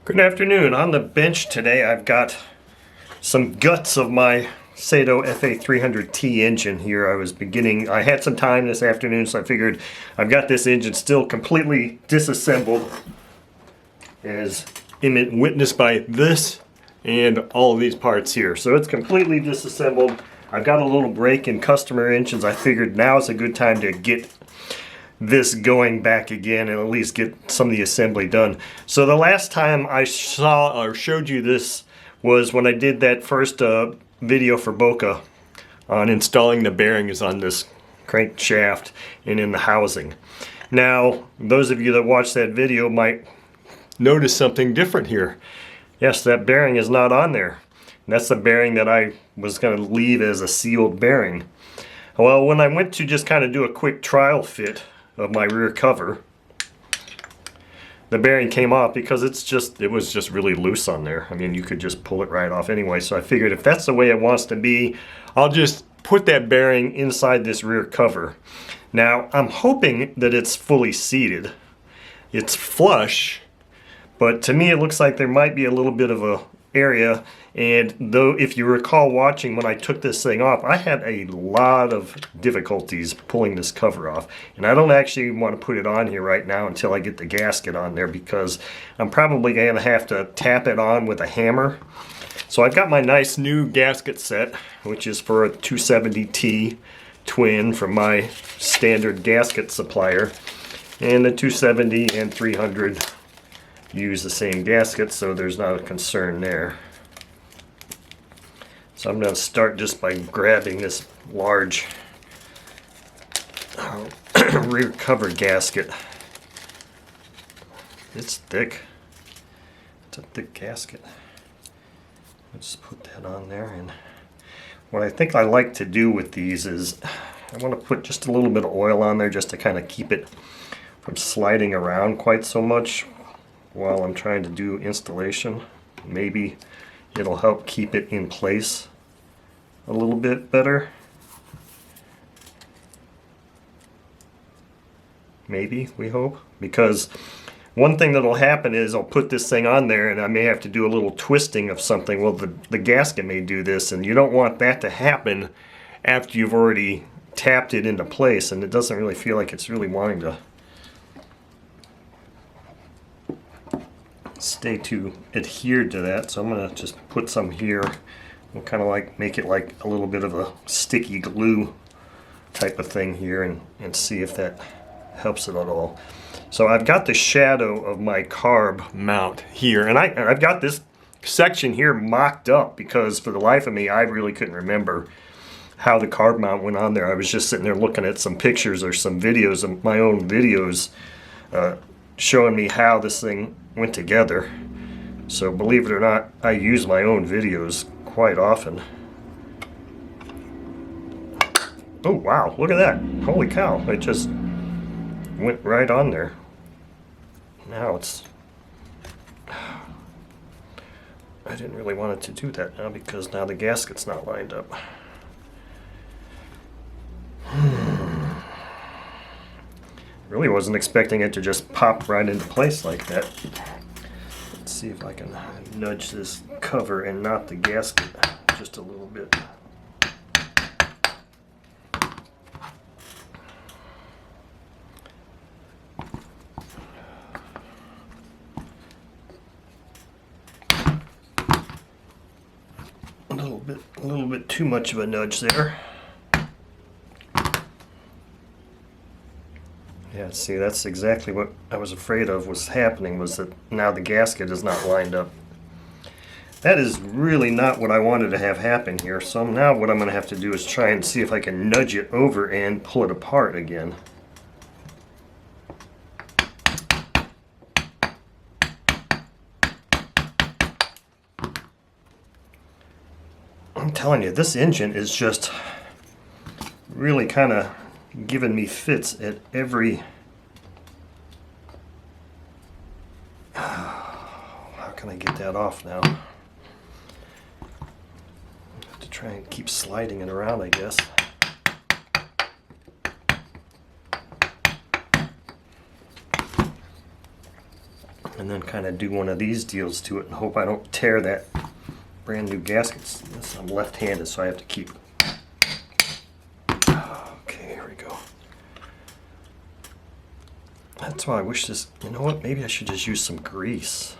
Good afternoon. On the bench today I've got some guts of my Saito FA-300T engine here. I had some time this afternoon, so I figured I've got this engine still completely disassembled, as witnessed by this and all of these parts here. So it's completely disassembled. I've got a little break in customer engines. I figured now is a good time to get this going back again and at least get some of the assembly done. So the last time I saw or showed you this was when I did that first video for Boca on installing the bearings on this crankshaft and in the housing. Now, those of you that watched that video might notice something different here. Yes, that bearing is not on there. And that's the bearing that I was going to leave as a sealed bearing. Well, when I went to just kind of do a quick trial fit of my rear cover, the bearing came off because it was just really loose on there. I mean, you could just pull it right off anyway. So I figured if that's the way it wants to be, I'll just put that bearing inside this rear cover. Now, I'm hoping that it's fully seated. It's flush, but to me it looks like there might be a little bit of a area. And though, if you recall watching when I took this thing off, I had a lot of difficulties pulling this cover off. And I don't actually want to put it on here right now until I get the gasket on there, because I'm probably going to have to tap it on with a hammer. So I've got my nice new gasket set, which is for a 270T twin from my standard gasket supplier. And the 270 and 300 use the same gasket, so there's not a concern there. So I'm going to start just by grabbing this large rear cover gasket. It's thick. It's a thick gasket. Let's put that on there. And what I think I like to do with these is I want to put just a little bit of oil on there just to kind of keep it from sliding around quite so much while I'm trying to do installation. Maybe it'll help keep it in place a little bit better. Maybe, we hope. Because one thing that'll happen is I'll put this thing on there and I may have to do a little twisting of something. Well, the gasket may do this, and you don't want that to happen after you've already tapped it into place, and it doesn't really feel like it's really wanting to stay to adhered to that. So I'm going to just put some here. We'll kind of like make it like a little bit of a sticky glue type of thing here, and see if that helps it at all. So I've got the shadow of my carb mount here, and I've got this section here mocked up because for the life of me I really couldn't remember how the carb mount went on there. I was just sitting there looking at some pictures or some videos of my own videos showing me how this thing went together. So believe it or not, I use my own videos quite often. Oh wow, look at that. Holy cow, it just went right on there. Now it's... I didn't really want it to do that now because now the gasket's not lined up. Really wasn't expecting it to just pop right into place like that. Let's see if I can nudge this cover and not the gasket just a little bit. A little bit too much of a nudge there. Yeah, see, that's exactly what I was afraid of was happening, was that now the gasket is not lined up. That is really not what I wanted to have happen here. So now what I'm going to have to do is try and see if I can nudge it over and pull it apart again. I'm telling you, this engine is just really kind of giving me fits at every... How can I get that off now? I have to try and keep sliding it around, I guess. and then kind of do one of these deals to it and hope I don't tear that brand new gaskets. I'm left-handed, so I have to keep. Okay, here we go. That's why I wish this, you know what, maybe I should just use some grease.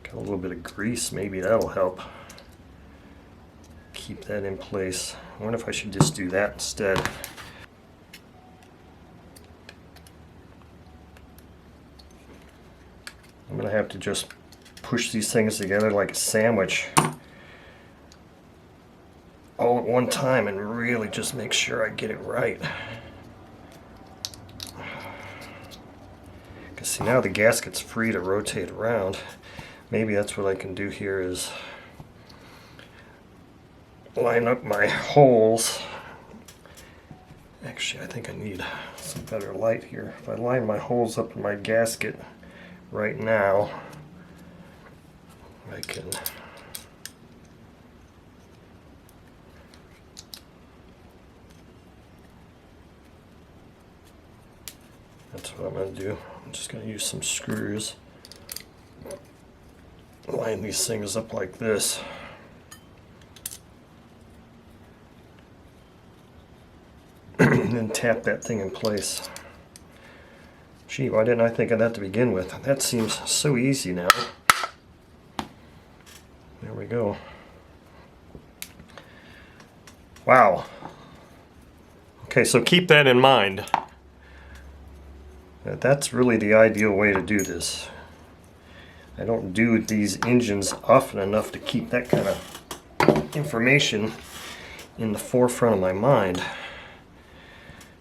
Got a little bit of grease, maybe that'll help keep that in place. I wonder if I should just do that instead. I'm gonna have to just push these things together like a sandwich all at one time and really just make sure I get it right. Because see, now the gasket's free to rotate around. Maybe that's what I can do here is line up my holes. Actually, I think I need some better light here. If I line my holes up in my gasket right now, I can that's what I'm going to do. I'm just going to use some screws, line these things up like this. And then tap that thing in place. Gee, why didn't I think of that to begin with? That seems so easy now. There we go. Wow. Okay, so keep that in mind. That's really the ideal way to do this. I don't do these engines often enough to keep that kind of information in the forefront of my mind.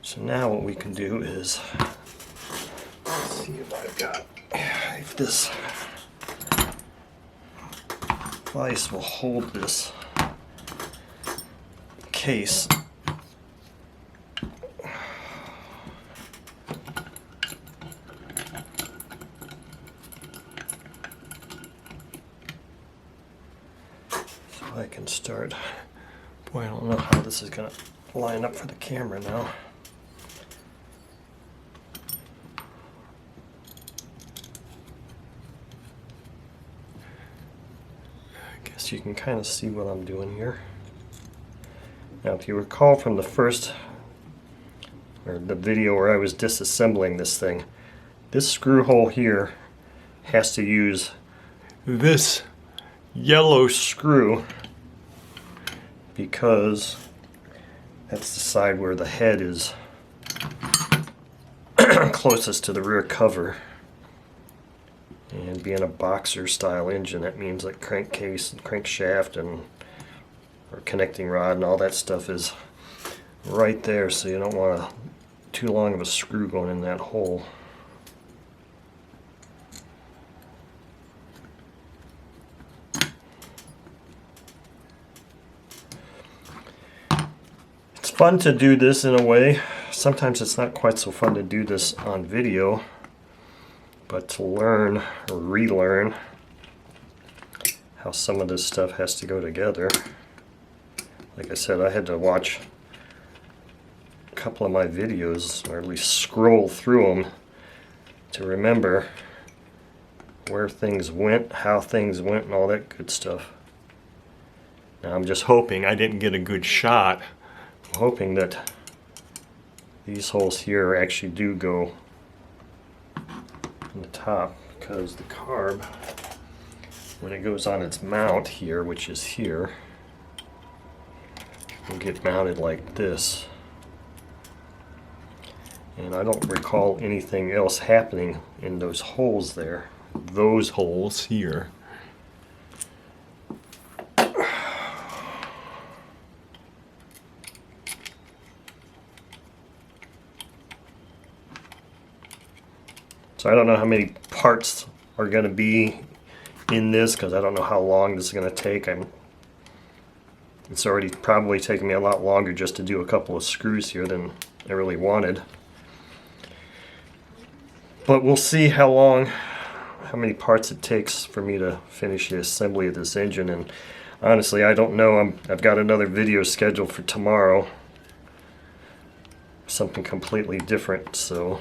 So now what we can do is see if this vise will hold this case. So I can start. Boy, I don't know how this is going to line up for the camera now. You can kind of see what I'm doing here. Now, if you recall from the first, or the video where I was disassembling this thing, this screw hole here has to use this yellow screw because that's the side where the head is closest to the rear cover. And being a boxer style engine, that means like crankcase and crankshaft and or connecting rod and all that stuff is right there, so you don't want too long of a screw going in that hole. It's fun to do this in a way. Sometimes it's not quite so fun to do this on video. But to learn or relearn how some of this stuff has to go together. Like I said, I had to watch a couple of my videos, or at least scroll through them, to remember where things went, how things went, and all that good stuff. Now I'm just hoping I didn't get a good shot. I'm hoping that these holes here actually do go in the top, because the carb, when it goes on its mount here, which is here, will get mounted like this. And I don't recall anything else happening in those holes there. Those holes here. So I don't know how many parts are going to be in this, because I don't know how long this is going to take. It's already probably taken me a lot longer just to do a couple of screws here than I really wanted. But we'll see how many parts it takes for me to finish the assembly of this engine. And honestly, I don't know. I've got another video scheduled for tomorrow. Something completely different, so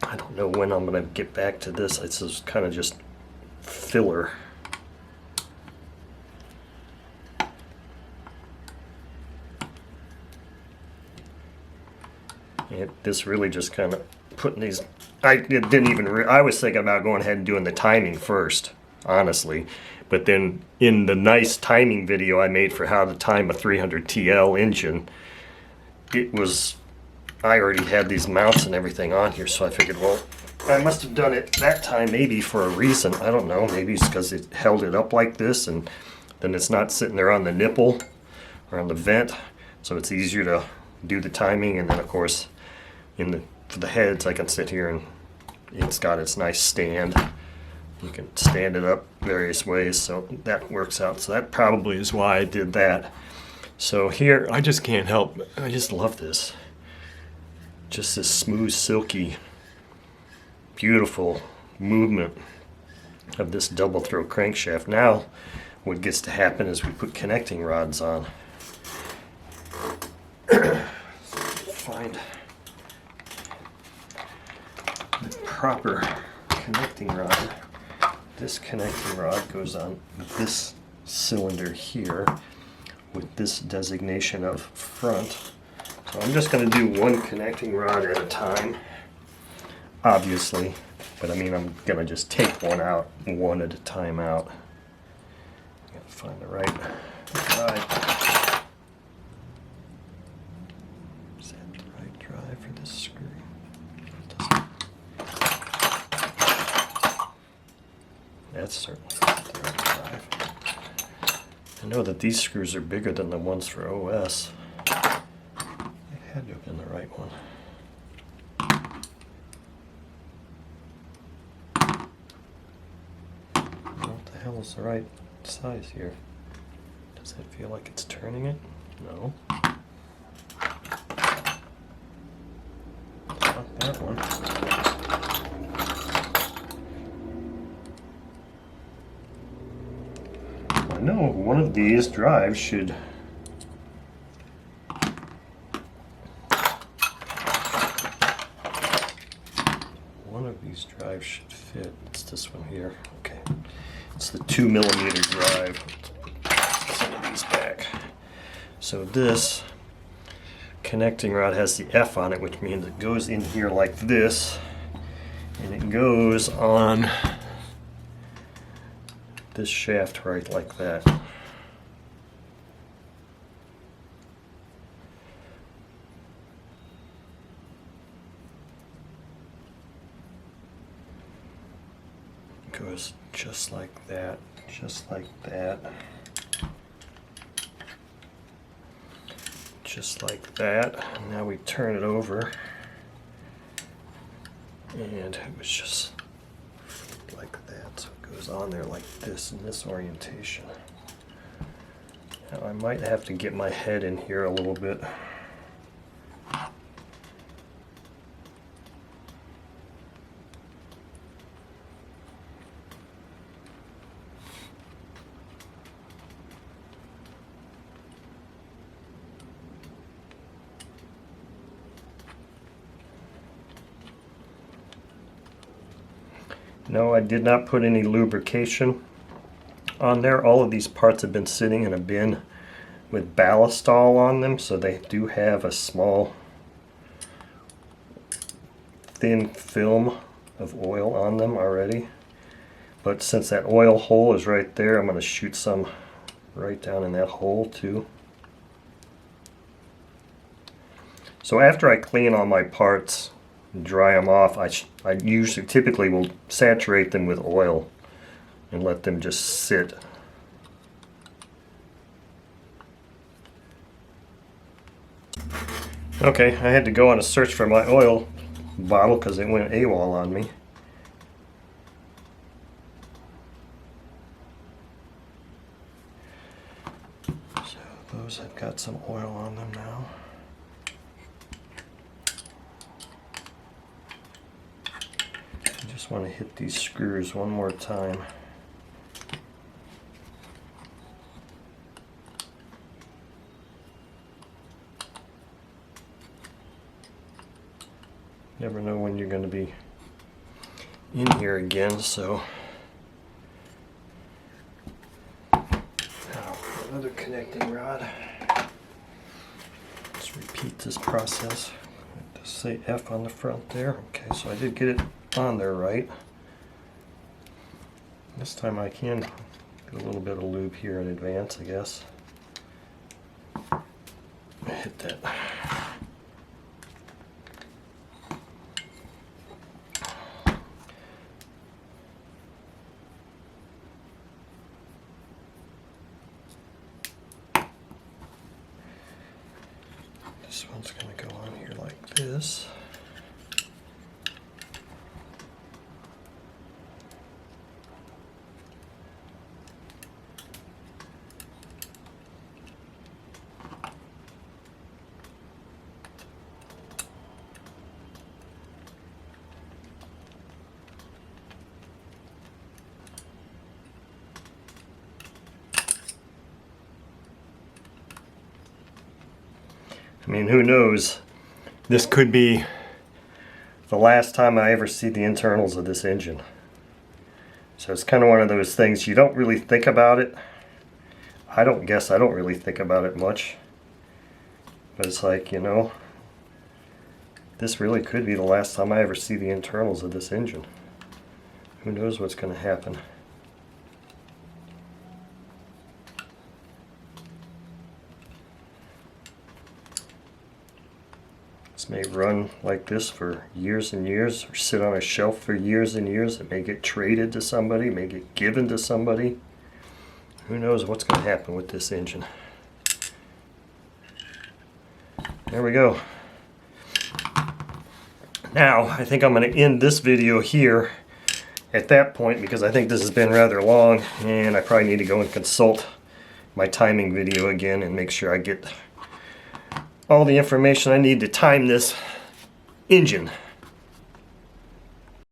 I I don't know when I'm going to get back to this. This is kind of just filler. This really just kind of putting these, I was thinking about going ahead and doing the timing first, honestly. But then in the nice timing video I made for how to time a 300TL engine, I already had these mounts and everything on here, so I figured, well, I must have done it that time maybe for a reason. I don't know, maybe it's because it held it up like this and then it's not sitting there on the nipple or on the vent, so it's easier to do the timing. And then of course for the heads I can sit here and it's got its nice stand. You can stand it up various ways, so that works out. So that probably is why I did that. So here, I just can't help, I just love this. Just this smooth, silky, beautiful movement of this double throw crankshaft. Now, what gets to happen is we put connecting rods on. Find the proper connecting rod. This connecting rod goes on this cylinder here with this designation of front. So I'm just going to do one connecting rod at a time, obviously, but I mean I'm going to just take one out, one at a time out. Got to find the right drive. Is that the right drive for this screw? That's certainly not the right drive. I know that these screws are bigger than the ones for OS. They had to have been the right one. What the hell is the right size here? Does it feel like it's turning it? No. Not that one. I know one of these drives should fit. It's this one here. Okay. It's the 2mm drive. Let's put some of these back. So this connecting rod has the F on it, which means it goes in here like this, and it goes on this shaft right like that. Goes just like that, just like that, just like that. And now we turn it over, and it was just like that. So it goes on there like this in this orientation. Now I might have to get my head in here a little bit. No, I did not put any lubrication on there. All of these parts have been sitting in a bin with ballastol on them, so they do have a small thin film of oil on them already. But since that oil hole is right there, I'm going to shoot some right down in that hole too. So after I clean all my parts, dry them off, I usually typically will saturate them with oil and let them just sit. Okay, I had to go on a search for my oil bottle because it went AWOL on me. So those have got some oil on them now. Just want to hit these screws one more time. Never know when you're going to be in here again, so now another connecting rod. Let's repeat this process. Just say F on the front there. Okay, so I did get it on there right. This time I can get a little bit of lube here in advance, I guess. Hit that. This one's going to go on here like this. I mean, who knows? This could be the last time I ever see the internals of this engine. So it's kind of one of those things you don't really think about it. I don't really think about it much. But it's like, you know, this really could be the last time I ever see the internals of this engine. Who knows what's going to happen? This may run like this for years and years, or sit on a shelf for years and years. It may get traded to somebody, may get given to somebody. Who knows what's going to happen with this engine. There we go. Now, I think I'm going to end this video here at that point, because I think this has been rather long, and I probably need to go and consult my timing video again and make sure I get all the information I need to time this engine.